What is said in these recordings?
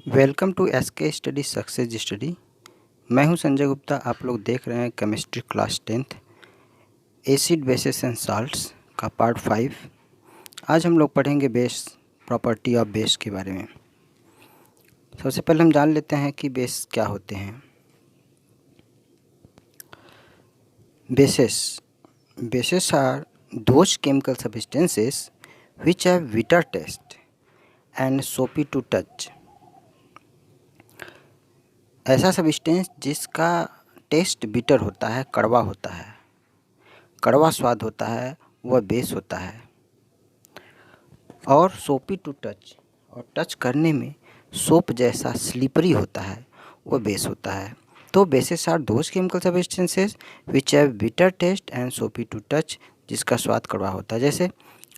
Welcome to SK study success study. मैं हूं संजय गुप्ता। आप लोग देख रहे हैं chemistry class 10th acid bases and salts का पार्ट 5। आज हम लोग पढ़ेंगे बेस प्रॉपर्टी ऑफ बेस के बारे में। सबसे पहले हम जान लेते हैं कि बेस क्या होते हैं। Bases are those chemical substances which have bitter taste and soapy to touch. ऐसा सब्सटेंस जिसका टेस्ट बिटर होता है, कड़वा होता है, कड़वा स्वाद होता है, वह बेस होता है। और सोपी टू टच, और टच करने में सोप जैसा स्लिपरी होता है, वह बेस होता है। तो bases are those chemical substances which have bitter taste and soapy to touch, जिसका स्वाद कड़वा होता है। जैसे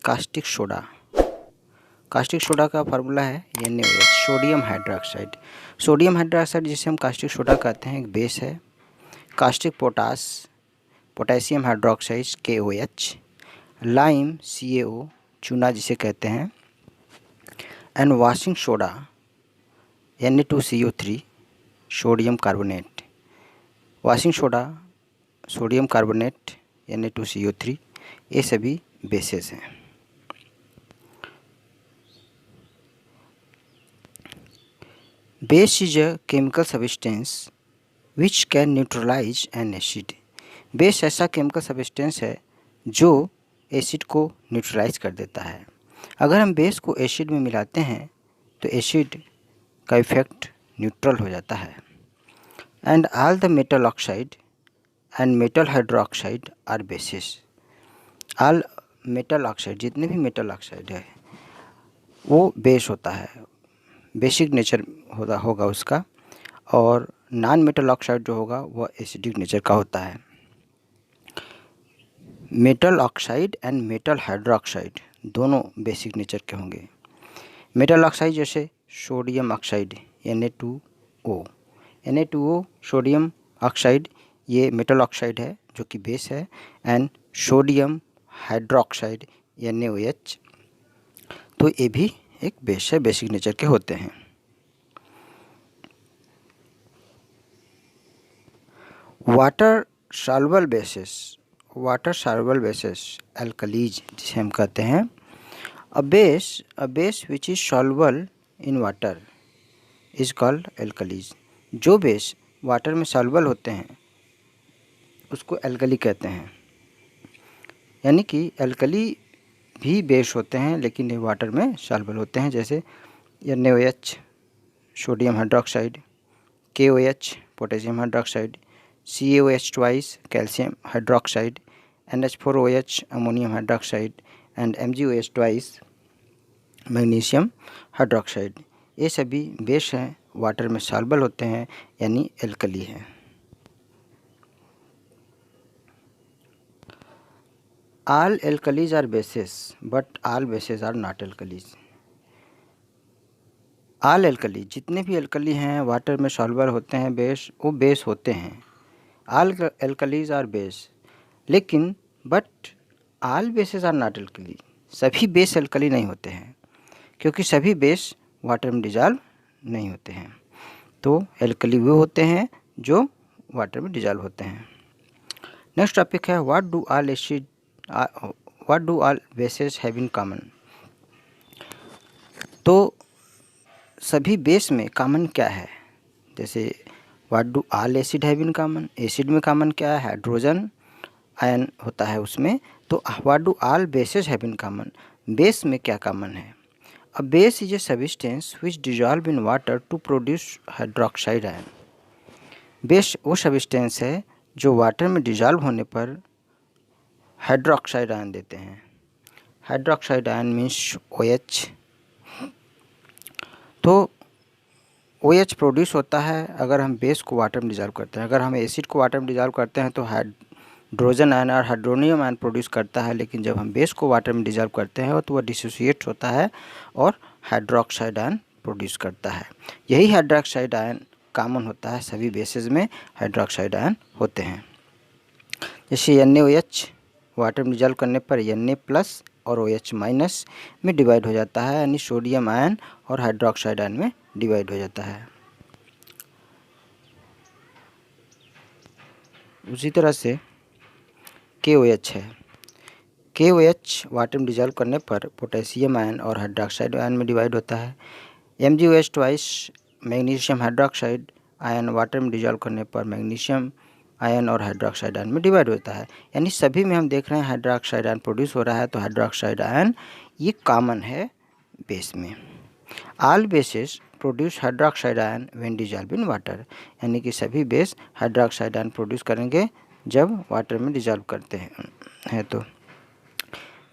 कास्टिक सोडा। कास्टिक सोडा का फार्मूला है NaOH, sodium hydroxide. Sodium hydroxide जिसे हम कास्टिक सोडा कहते हैं, एक बेस है। Caustic potassium hydroxide KOH। Lime CaO, चूना जिसे कहते हैं। And washing soda Na2CO3, sodium carbonate. Washing soda, sodium carbonate, Na2CO3, ये सभी बेसेस हैं। Base is a chemical substance which can neutralize an acid. Base ऐसा केमिकल सब्सटेंस है जो एसिड को न्यूट्रलाइज कर देता है। अगर हम बेस को एसिड में मिलाते हैं तो एसिड का इफेक्ट न्यूट्रल हो जाता है। And all the metal oxide and metal hydroxide are bases. All metal oxide, जितने भी मेटल ऑक्साइड है वो बेस होता है, बेसिक नेचर होगा उसका। और नॉन मेटल ऑक्साइड जो होगा वह एसिडिक नेचर का होता है। Metal oxide and metal hydroxide दोनों बेसिक नेचर के होंगे। मेटल ऑक्साइड जैसे sodium oxide Na2O। Na2O sodium oxide, ये मेटल ऑक्साइड है जो कि बेस है। एंड सोडियम हाइड्रोक्साइड NaOH, तो ये भी एक बेस है, बेसिक नेचर के होते हैं। वाटर सॉल्युबल बेसिस एल्कलीज जिसे हम कहते हैं। अ base which is soluble in water is called alkalis. जो बेस वाटर में सॉल्युबल होते हैं उसको एल्कली कहते हैं। यानी कि एल्कली भी बेस होते हैं लेकिन ये वाटर में सॉल्युबल होते हैं। जैसे NaOH, sodium hydroxide, KOH, potassium hydroxide, CaOH twice, calcium hydroxide, NH4OH, ammonium hydroxide, and MgOH twice, magnesium hydroxide. ये सभी बेस हैं, वाटर में सॉल्युबल होते हैं, यानी एल्कली हैं। All alkalis are bases but all bases are not alkalis. All alkali, जितने भी एल्कली हैं वाटर में सॉल्युबल होते हैं, बेस, वो बेस होते हैं। ऑल एल्कलीज आर बेस, लेकिन but all bases are not alkali. सभी बेस एल्कली नहीं होते हैं, क्योंकि सभी बेस वाटर में डिजॉल्व नहीं होते हैं। तो एल्कली वो होते हैं जो वाटर में डिजॉल्व होते हैं। नेक्स्ट टॉपिक है what do all bases have in common. तो सभी बेस में कॉमन क्या है? जैसे what do all acid have in common, acid में कॉमन क्या है? हाइड्रोजन आयन होता है उसमें। तो what do all bases have in common, base में क्या कॉमन है? A base is a substance which dissolve in water to produce hydroxide ion. Base वो सब्सटेंस है जो वाटर में डिजॉल्व होने पर हाइड्रोक्साइड आयन देते हैं। Hydroxide ion means OH। तो OH प्रोड्यूस होता है अगर हम बेस को वाटर में डिजॉल्व करते हैं। अगर हम एसिड को वाटर में डिजॉल्व करते हैं तो हाइड्रोजन आयन और हाइड्रोनियम आयन प्रोड्यूस करता है, लेकिन जब हम बेस को वाटर में डिजॉल्व करते हैं तो वह डिसोसिएट होता है और हाइड्रोक्साइड आयन प्रोड्यूस करता है। यही हाइड्रोक्साइड आयन कॉमन होता है, सभी बेसेस में हाइड्रोक्साइड आयन होते हैं। जैसे NaOH वाटर में डिजॉल्व करने पर Na+ और OH माइनस में डिवाइड हो जाता है, यानी सोडियम आयन और हाइड्रोक्साइड आयन में डिवाइड हो जाता है। उसी तरह से KOH है। KOH वाटर में डिजॉल्व करने पर पोटेशियम आयन और हाइड्रोक्साइड आयन में डिवाइड होता है। MgOH twice magnesium hydroxide ion water में डिजॉल्व करने पर मैग्नीशियम आयन और हाइड्रोक्साइड आयन में डिवाइड होता है। यानी सभी में हम देख रहे हैं हाइड्रोक्साइड आयन प्रोड्यूस हो रहा है, तो हाइड्रोक्साइड आयन ये कॉमन है बेस में। All bases produce hydroxide ion when dissolve in water, यानी कि सभी बेस हाइड्रोक्साइड आयन प्रोड्यूस करेंगे जब वाटर में डिजॉल्व करते हैं। तो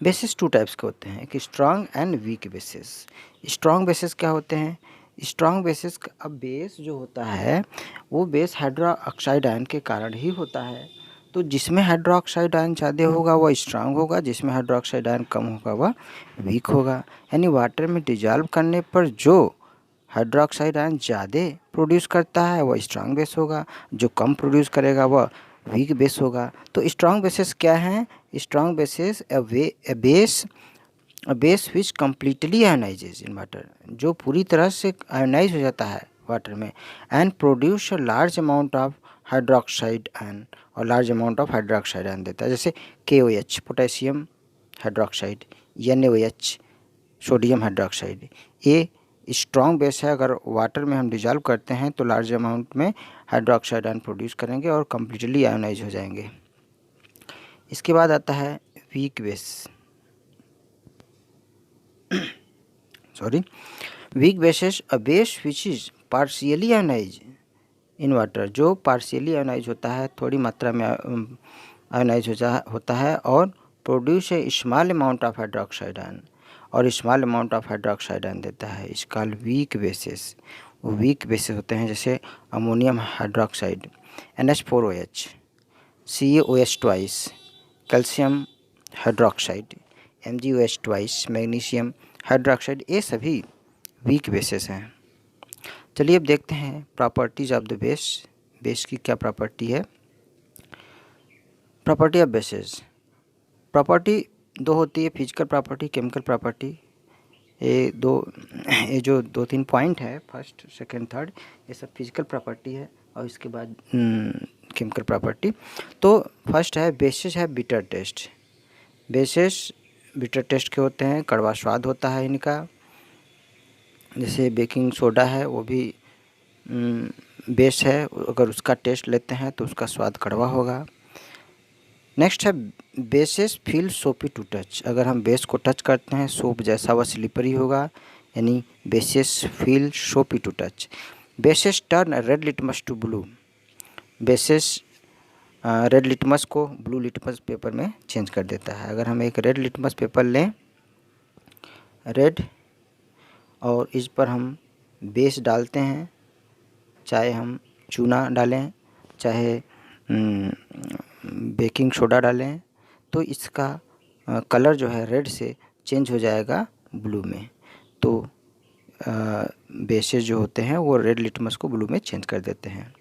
बेसिस टू टाइप्स के होते हैं, एक strong and weak bases. Strong bases क्या होते हैं? स्ट्रॉन्ग बेसिस, अब बेस जो होता है वो बेस हाइड्रोक्साइड आयन के कारण ही होता है। तो जिसमें हाइड्रोक्साइड आयन ज़्यादा होगा वह स्ट्रांग होगा, जिसमें हाइड्रोक्साइड आयन कम होगा वह वीक होगा। यानी वाटर में डिजॉल्व करने पर जो हाइड्रोक्साइड आयन ज़्यादा प्रोड्यूस करता है वह स्ट्रांग बेस होगा, जो कम प्रोड्यूस करेगा वह वीक बेस होगा। तो स्ट्रॉन्ग बेसिस क्या हैं? Strong bases a base which completely ionizes in water, जो पूरी तरह से आयोनाइज हो जाता है वाटर में, and produce a large amount of hydroxide ion, और large amount of hydroxide ion देता है, जैसे KOH potassium hydroxide, NaOH sodium hydroxide. ये स्ट्रॉन्ग बेस है, अगर वाटर में हम डिजॉल्व करते हैं तो लार्ज अमाउंट में हाइड्रोक्साइड आयन प्रोड्यूस करेंगे और कम्प्लीटली आयोनाइज हो जाएंगे। इसके बाद आता है weak base. Weak bases a base which is partially ionise in water, जो पार्शियली आयोनाइज होता है, थोड़ी मात्रा में आयोनाइज होता है और produce a small amount of hydroxide ion, और small amount of hydroxide ion देता है, इसका वीक बेसिस। वो वीक बेसिस होते हैं जैसे ammonium hydroxide NH4OH, CaOH twice calcium hydroxide, MgOH twice magnesium hydroxide, ये सभी वीक बेसिस हैं। चलिए अब देखते हैं properties of the base. Base की क्या प्रॉपर्टी है? प्रॉपर्टी ऑफ बेसिस, प्रॉपर्टी दो होती है, फिजिकल प्रॉपर्टी, केमिकल प्रॉपर्टी। ये जो दो तीन पॉइंट है, फर्स्ट सेकंड थर्ड, ये सब फिजिकल प्रॉपर्टी है, और इसके बाद केमिकल प्रॉपर्टी। तो फर्स्ट है बेसिस है bitter taste. Basis bitter taste के होते हैं, कड़वा स्वाद होता है इनका, जैसे बेकिंग सोडा है वो भी बेस है, अगर उसका टेस्ट लेते हैं तो उसका स्वाद कड़वा होगा। नेक्स्ट है basis feel soapy to touch, अगर हम बेस को टच करते हैं सोप जैसा वह स्लिपरी होगा, यानी bases feel soapy to touch. Bases turn red litmus to blue, bases red litmus को ब्लू लिटमस पेपर में चेंज कर देता है। अगर हम एक रेड लिटमस पेपर लें, रेड, और इस पर हम बेस डालते हैं, चाहे हम चूना डालें चाहे बेकिंग सोडा डालें, तो इसका कलर जो है रेड से चेंज हो जाएगा ब्लू में। तो बेसेस जो होते हैं वो रेड लिटमस को ब्लू में चेंज कर देते हैं।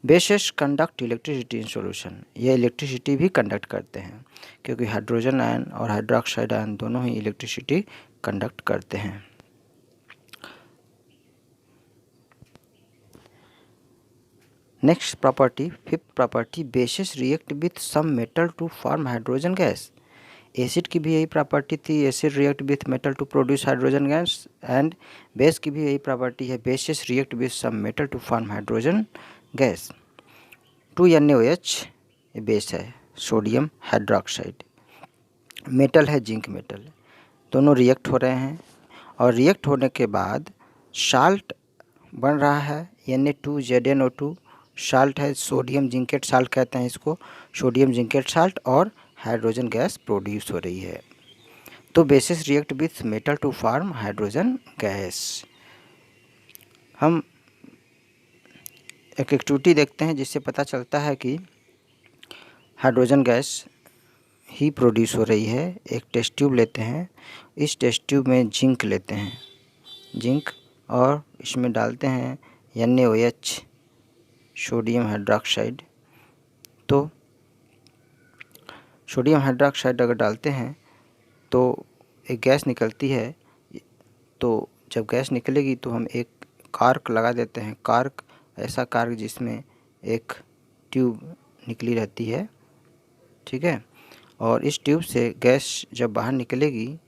Bases conduct electricity in solution, ये इलेक्ट्रिसिटी भी कंडक्ट करते हैं, क्योंकि हाइड्रोजन आयन और हाइड्रोक्साइड आयन दोनों ही इलेक्ट्रिसिटी कंडक्ट करते हैं। Next property, fifth property, bases react with some metal to form hydrogen gas. Acid की भी यही प्रॉपर्टी थी, acid react with metal to produce hydrogen gas, and base की भी यही प्रॉपर्टी है, basis react with some metal to form hydrogen gas. 2NaOH ये base है, सोडियम हाइड्रोक्साइड, मेटल है जिंक मेटल, दोनों रिएक्ट हो रहे हैं, और रिएक्ट होने के बाद साल्ट बन रहा है Na2ZnO2, साल्ट है, सोडियम जिंकेट साल्ट कहते हैं इसको, सोडियम जिंकेट साल्ट, और हाइड्रोजन गैस प्रोड्यूस हो रही है। तो bases react with metal to form hydrogen gas. हम एक एक्टिविटी देखते हैं जिससे पता चलता है कि हाइड्रोजन गैस ही प्रोड्यूस हो रही है। एक टेस्ट ट्यूब लेते हैं, इस टेस्ट ट्यूब में जिंक लेते हैं, जिंक, और इसमें डालते हैं NaOH सोडियम हाइड्रोक्साइड। तो सोडियम हाइड्रोक्साइड अगर डालते हैं तो एक गैस निकलती है, तो जब गैस निकलेगी तो हम एक कार्क लगा देते हैं। कार्क, ऐसा कार्क जिसमें एक ट्यूब निकली रहती है, ठीक है। और इस ट्यूब से गैस जब बाहर निकलेगी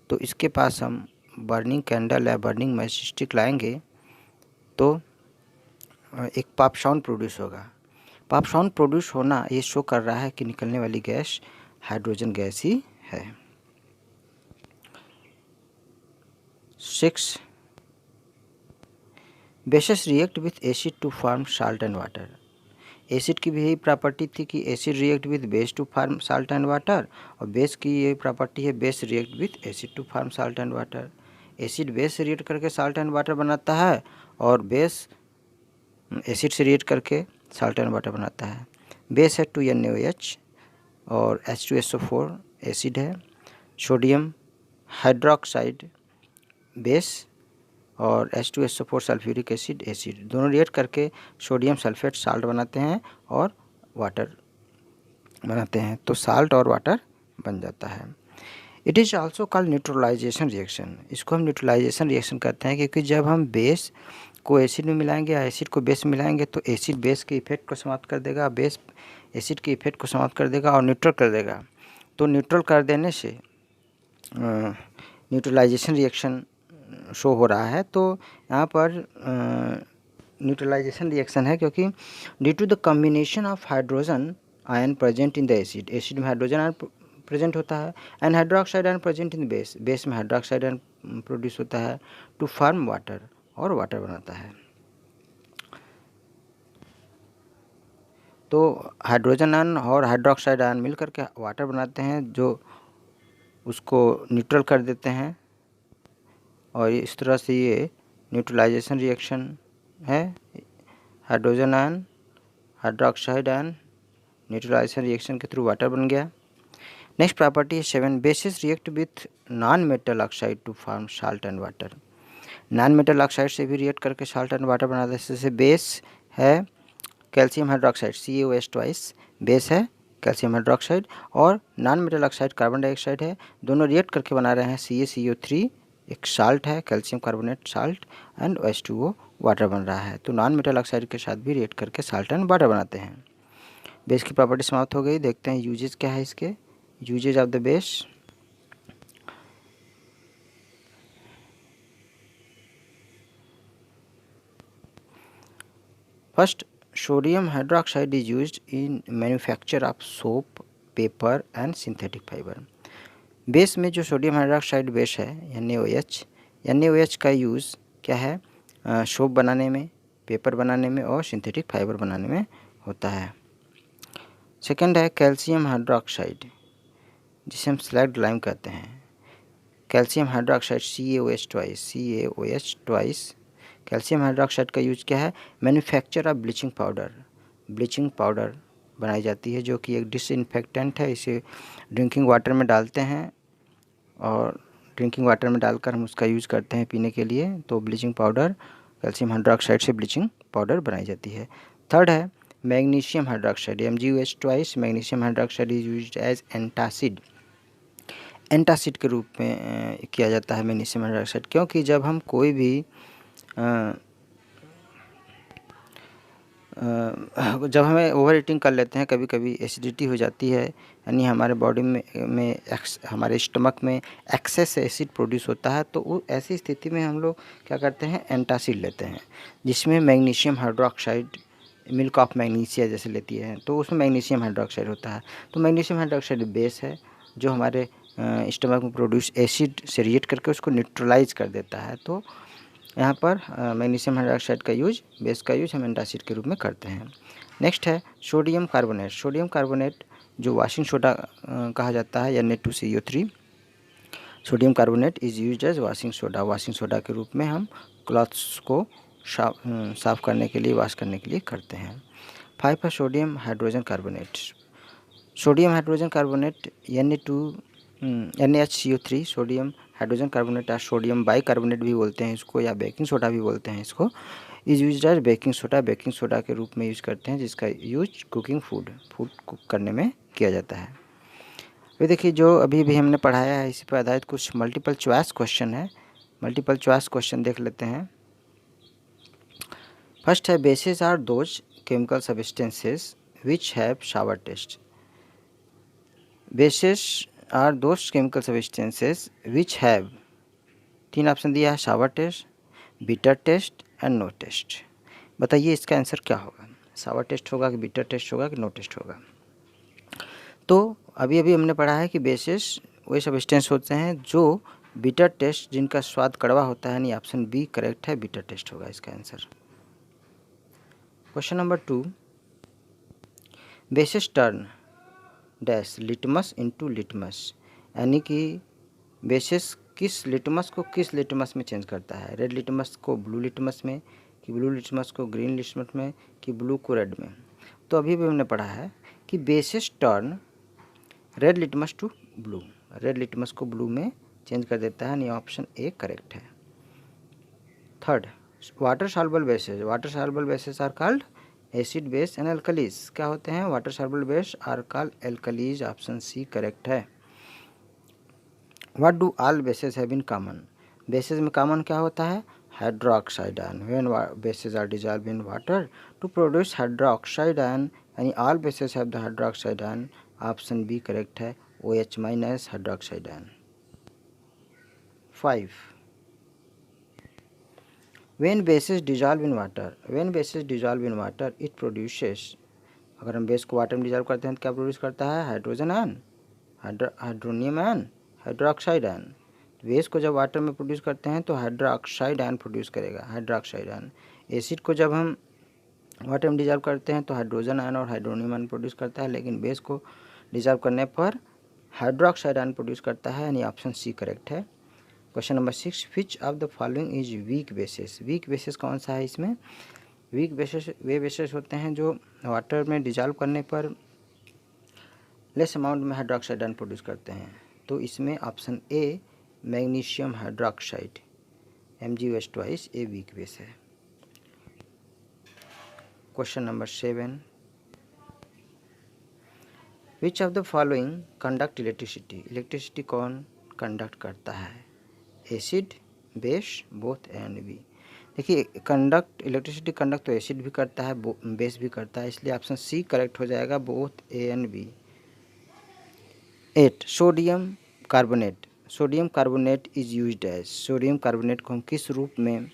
तो इसके पास हम बर्निंग कैंडल या बर्निंग मैच स्टिक लाएंगे तो एक पॉप साउंड प्रोड्यूस होगा। पॉप साउंड प्रोड्यूस होना ये शो कर रहा है कि निकलने वाली गैस हाइड्रोजन गैस ही है। 6. Bases react with acid to form salt and water. Acid की भी यही प्रॉपर्टी थी कि acid react with base to form salt and water, और बेस की ये प्रॉपर्टी है base react with acid to form salt and water. Acid base से रिएक्ट करके साल्ट एंड वाटर बनाता है और बेस एसिड से रिएक्ट करके साल्ट एंड वाटर बनाता है। बेस है 2NaOH और H2SO4 एसिड है। सोडियम हाइड्रोक्साइड बेस और H2SO4 सल्फ्यूरिक एसिड एसिड, दोनों रिएक्ट करके सोडियम सल्फेट साल्ट बनाते हैं और वाटर बनाते हैं, तो साल्ट और वाटर बन जाता है। It is also called neutralization reaction. इसको हम न्यूट्रलाइजेशन रिएक्शन कहते हैं क्योंकि जब हम बेस को एसिड में मिलाएंगे या एसिड को बेस में मिलाएंगे तो एसिड बेस के इफेक्ट को समाप्त कर देगा, बेस एसिड के इफेक्ट को समाप्त कर देगा और न्यूट्रल कर देगा। तो न्यूट्रल कर देने से न्यूट्रलाइजेशन रिएक्शन शो हो रहा है। तो यहाँ पर न्यूट्रलाइजेशन रिएक्शन है क्योंकि due to the combination of hydrogen ion present in the acid, acid में हाइड्रोजन आयन प्रेजेंट होता है, and hydroxide ion present in base, base में हाइड्रोक्साइड आयन प्रोड्यूस होता है टू फॉर्म वाटर, और वाटर बनाता है। तो हाइड्रोजन आयन और हाइड्रोक्साइड आयन मिलकर के वाटर बनाते हैं जो उसको न्यूट्रल कर देते हैं, और इस तरह से ये न्यूट्रलाइजेशन रिएक्शन है। Hydrogen ion, hydroxide ion neutralization reaction के थ्रू वाटर बन गया। नेक्स्ट प्रॉपर्टी है 7. Bases react with non metal oxide to form salt and water. Non metal oxide से भी रिएक्ट करके साल्ट एंड वाटर बनाते हैं। जैसे बेस है calcium hydroxide CaOH twice, base है कैल्शियम हाइड्रोक्साइड, और non metal oxide carbon dioxide है, दोनों रिएक्ट करके बना रहे हैं CaCO3, एक साल्ट है calcium carbonate salt, and H2O water बन रहा है। तो नॉन मेटल ऑक्साइड के साथ भी रिएक्ट करके साल्ट एंड वाटर बनाते हैं। बेस की प्रॉपर्टी समाप्त हो गई। देखते हैं यूजेज क्या है इसके। Uses of the base. First, sodium hydroxide is used in manufacture of soap, paper and synthetic fiber। Base में जो सोडियम हाइड्रोक्साइड बेस है NaOH का यूज़ क्या है? सोप बनाने में, पेपर बनाने में और सिंथेटिक फाइबर बनाने में होता है। सेकंड है कैल्शियम हाइड्रोक्साइड, जिसे हम स्लैग्ड लाइम कहते हैं। Calcium hydroxide CaOH twice. Calcium hydroxide का यूज क्या है? Manufacture of bleaching powder, bleaching powder बनाई जाती है जो कि एक डिसइंफेक्टेंट है। इसे ड्रिंकिंग वाटर में डालते हैं और ड्रिंकिंग वाटर में डालकर हम उसका यूज़ करते हैं पीने के लिए। तो ब्लीचिंग पाउडर, कैल्शियम हाइड्रोक्साइड से ब्लीचिंग पाउडर बनाई जाती है। थर्ड है magnesium hydroxide MgOH twice. Magnesium hydroxide is used as antacid, antacid के रूप में किया जाता है मैग्नीशियम हाइड्रोक्साइड, क्योंकि जब हम कोई भी जब हमें ओवर ईटिंग कर लेते हैं, कभी कभी एसिडिटी हो जाती है, यानी हमारे बॉडी में हमारे स्टमक में एक्सेस एसिड प्रोड्यूस होता है, तो वो ऐसी स्थिति में हम लोग क्या करते हैं? एंटासिड लेते हैं, जिसमें magnesium hydroxide, milk of magnesia जैसे लेती है, तो उसमें मैग्नीशियम हाइड्रोक्साइड होता है। तो मैग्नीशियम हाइड्रोक्साइड बेस है जो हमारे स्टमक में प्रोड्यूस एसिड से रिएक्ट करके उसको न्यूट्रलाइज कर देता है। तो यहाँ पर मैग्नीशियम हाइड्रोक्साइड का यूज, बेस का यूज हम एंटासिड के रूप में करते हैं। नेक्स्ट है सोडियम कार्बोनेट। सोडियम कार्बोनेट जो वॉशिंग सोडा कहा जाता है, Na2CO3। Sodium carbonate is used as washing soda, washing soda के रूप में हम क्लॉथ्स को साफ़ करने के लिए, वॉश करने के लिए करते हैं। 5 है sodium hydrogen carbonate. Sodium hydrogen carbonate NaHCO3, sodium hydrogen carbonate या सोडियम बाइकार्बोनेट भी बोलते हैं इसको, या बेकिंग सोडा भी बोलते हैं इसको, is used as baking soda, baking soda के रूप में यूज़ करते हैं, जिसका यूज कुकिंग फूड कुक करने में किया जाता है। ये देखिए जो अभी भी हमने पढ़ाया है इसी पर आधारित कुछ मल्टीपल चॉइस क्वेश्चन है। मल्टीपल चॉइस क्वेश्चन देख लेते हैं। फर्स्ट है bases are those chemical substances which have sour taste. Bases are those chemical substances which have, 3 option दिया है, sour taste, bitter taste and no taste. बताइए इसका answer क्या होगा, शावर टेस्ट होगा कि बिटर टेस्ट होगा कि नो टेस्ट होगा। तो अभी अभी हमने पढ़ा है कि बेसिस वही सब्सटेंस होते हैं जो बिटर टेस्ट, जिनका स्वाद कड़वा होता है, यानी ऑप्शन बी करेक्ट है, बिटर टेस्ट होगा इसका answer. Question number 2, basis turn dash litmus into litmus, यानी कि बेसिस किस लिटमस को किस लिटमस में चेंज करता है, रेड लिटमस को ब्लू लिटमस में, कि ब्लू लिटमस को ग्रीन लिटमस में, कि ब्लू को रेड में। तो अभी भी हमने पढ़ा है कि bases turn red litmus to blue, red litmus को ब्लू में चेंज कर देता है, यानी ऑप्शन ए करेक्ट है। Third, water soluble bases, water soluble bases are called acid base and alkalis. क्या होते हैं, water soluble base are called alkalis, option C correct है। What do all bases have in common, bases में common क्या होता है, hydroxide ion, when bases are dissolve in water to produce hydroxide ion, यानी all bases have the hydroxide ion, option B correct है, OH minus hydroxide ion. 5, when bases dissolve in water, when bases dissolve in water it produces, अगर हम base को water में dissolve करते हैं तो क्या प्रोड्यूस करता है, hydrogen ion, hydronium ion, hydroxide ion. Base को जब वाटर में प्रोड्यूस करते हैं तो हाइड्रोक्साइड आयन प्रोड्यूस करेगा, हाइड्रोक्साइड आयन। एसिड को जब हम वाटर में डिजॉल्व करते हैं तो हाइड्रोजन आयन और हाइड्रोनियम आयन प्रोड्यूस करता है, लेकिन बेस को डिजॉल्व करने पर हाइड्रोक्साइड आयन प्रोड्यूस करता है, यानी ऑप्शन सी करेक्ट है। Question number 6, which of the following is weak bases, weak bases कौन सा है इसमें, वीक बेसिस वे बेसिस होते हैं जो वाटर में डिजॉल्व करने पर लेस अमाउंट में हाइड्रोक्साइड आयन प्रोड्यूस करते हैं। तो इसमें option A magnesium hydroxide MgO2 a weak base है। Question number 7, which of the following conduct electricity, electricity कौन कंडक्ट करता है, acid, base, both A and B. देखिए कंडक्ट, इलेक्ट्रिसिटी कंडक्ट तो एसिड भी करता है, बेस भी करता है, इसलिए ऑप्शन सी करेक्ट हो जाएगा, both A and B. 8, sodium carbonate, sodium carbonate is used as, sodium carbonate को हम किस रूप में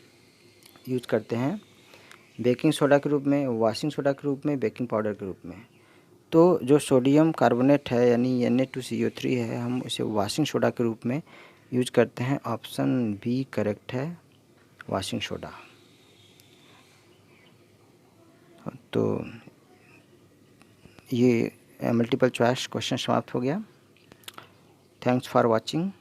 यूज करते हैं, बेकिंग सोडा के रूप में, वॉशिंग सोडा के रूप में, बेकिंग पाउडर के रूप में। तो जो सोडियम कार्बोनेट है यानी Na2CO3 है, हम उसे वॉशिंग सोडा के रूप में यूज करते हैं, ऑप्शन बी करेक्ट है, वॉशिंग सोडा। तो ये मल्टीपल चॉइस क्वेश्चन समाप्त हो गया। Thanks for watching.